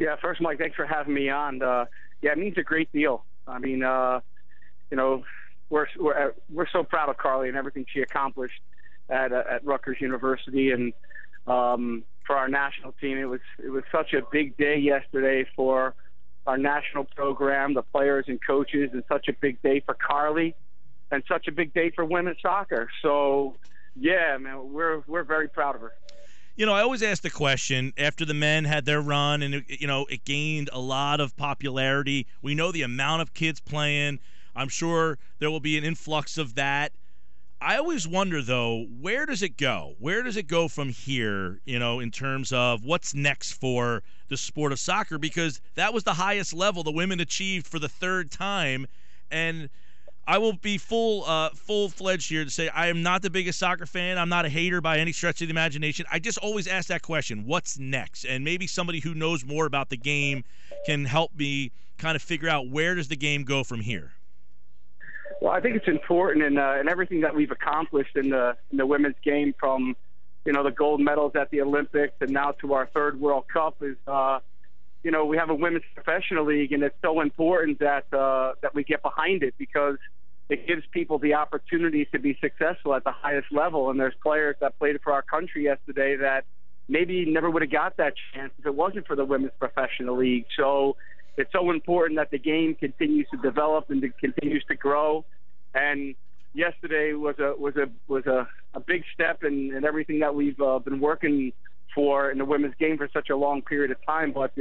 Yeah, first, Mike, thanks for having me on. Yeah, it means a great deal. I mean, you know, we're so proud of Carli and everything she accomplished at Rutgers University, and for our national team, it was such a big day yesterday for our national program, the players and coaches, and such a big day for Carli, and such a big day for women's soccer. So, yeah, man, we're very proud of her. You know, I always ask the question, after the men had their run and, it gained a lot of popularity, we know the amount of kids playing. I'm sure there will be an influx of that. I always wonder, though, where does it go? Where does it go from here, in terms of what's next for the sport of soccer? Because that was the highest level the women achieved for the third time. And I will be full-fledged here to say I am not the biggest soccer fan. I'm not a hater by any stretch of the imagination. I just always ask that question, what's next? And maybe somebody who knows more about the game can help me kind of figure out where does the game go from here. Well, I think it's important in everything that we've accomplished in the women's game, from the gold medals at the Olympics and now to our third World Cup, is we have a women's professional league, and it's so important that we get behind it, because it gives people the opportunity to be successful at the highest level. And there's players that played for our country yesterday that maybe never would have got that chance if it wasn't for the women's professional league. So it's so important that the game continues to develop and continues to grow. And yesterday was a big step in everything that we've been working for in the women's game for such a long period of time. But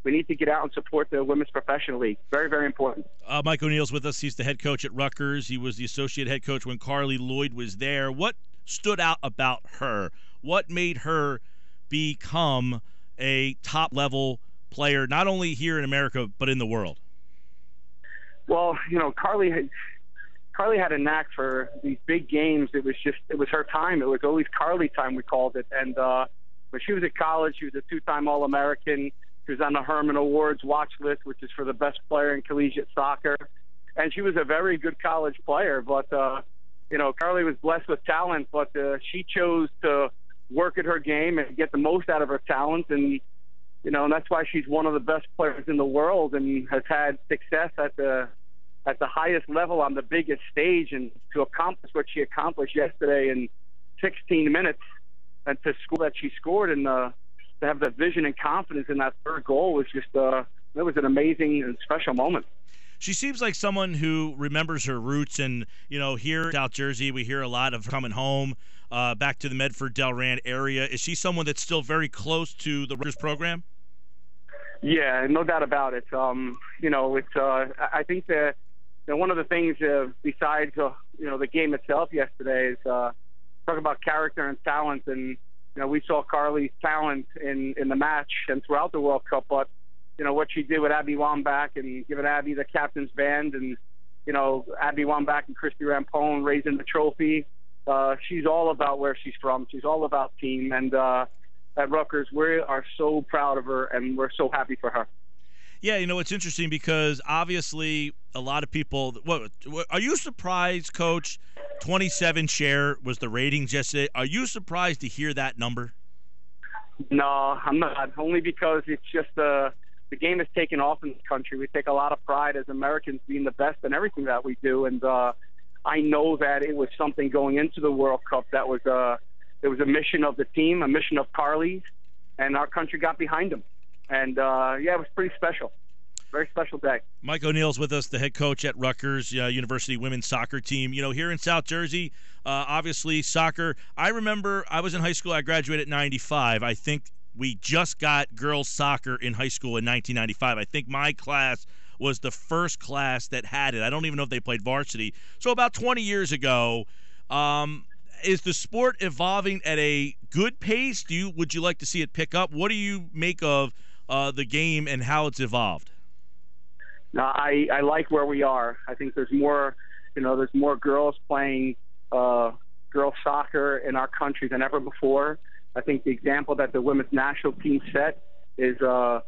we need to get out and support the women's professional league. Very, very important. Mike O'Neill's with us. He's the head coach at Rutgers. He was the associate head coach when Carli Lloyd was there. What stood out about her? What made her become a top-level player, not only here in America, but in the world? Well, Carli had a knack for these big games. It was her time. It was always Carli time, we called it. And when she was at college, she was a two-time All-American. She was on the Herman Awards watch list, which is for the best player in collegiate soccer. And she was a very good college player. But, Carli was blessed with talent, but she chose to work at her game and get the most out of her talent. And, and that's why she's one of the best players in the world and has had success at the highest level on the biggest stage. And to accomplish what she accomplished yesterday in 16 minutes, and to score that she scored, and to have the vision and confidence in that third goal was just it was an amazing and special moment. She seems like someone who remembers her roots, and here in South Jersey we hear a lot of coming home back to the Medford Delran area. Is she someone that's still very close to the Rutgers program? Yeah, no doubt about it. I think that one of the things besides the game itself yesterday is talk about character and talent. And we saw Carli's talent in the match and throughout the World Cup, but what she did with Abby Wambach and giving Abby the captain's band, and Abby Wambach and Christy Rampone raising the trophy. She's all about where she's from. She's all about team. And at Rutgers, we are so proud of her, and we're so happy for her. Yeah, it's interesting because obviously a lot of people. Are you surprised, Coach? 27 share was the ratings yesterday. Are you surprised to hear that number? No, I'm not. Only because it's just the game has taken off in this country. We take a lot of pride as Americans being the best in everything that we do, and I know that it was something going into the World Cup that was it was a mission of the team, a mission of Carli's, and our country got behind them. And, it was pretty special. Very special day. Mike O'Neill's with us, the head coach at Rutgers University women's soccer team. Here in South Jersey, obviously soccer. I remember I was in high school. I graduated in 95. I think we just got girls soccer in high school in 1995. I think my class was the first class that had it. I don't even know if they played varsity. So about 20 years ago, is the sport evolving at a good pace? Would you like to see it pick up? What do you make of the game and how it's evolved? No, I like where we are. I think there's more girls playing girls soccer in our country than ever before. I think the example that the women's national team set is a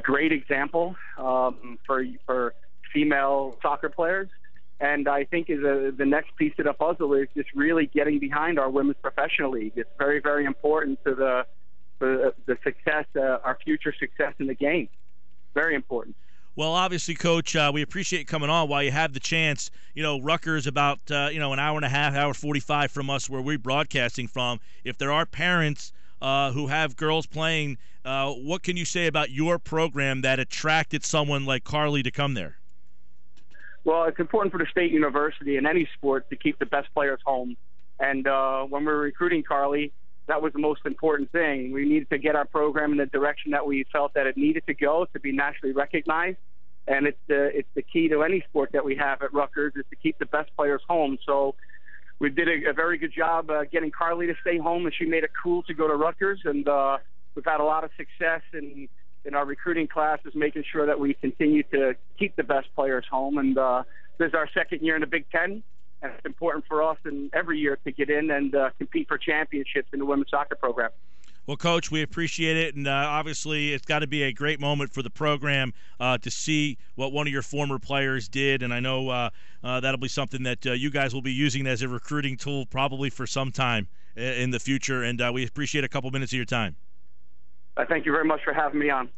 great example for female soccer players. And I think the next piece of the puzzle is just really getting behind our women's professional league. It's very, very important to the success, our future success in the game. Very important. Well, obviously, Coach, we appreciate you coming on while you have the chance. Rutgers about, an hour and a half, hour 45 from us where we're broadcasting from. If there are parents who have girls playing, what can you say about your program that attracted someone like Carli to come there? Well, it's important for the state university in any sport to keep the best players home. And when we were recruiting Carli, that was the most important thing. We needed to get our program in the direction that we felt that it needed to go to be nationally recognized. And it's the key to any sport that we have at Rutgers is to keep the best players home. So we did a very good job getting Carli to stay home, and she made it cool to go to Rutgers. And we've had a lot of success in our recruiting classes, making sure that we continue to keep the best players home. And this is our second year in the Big Ten. And it's important for us in every year to get in and compete for championships in the women's soccer program. Well, Coach, we appreciate it, and obviously it's got to be a great moment for the program to see what one of your former players did, and I know that'll be something that you guys will be using as a recruiting tool probably for some time in the future, and we appreciate a couple minutes of your time. Thank you very much for having me on.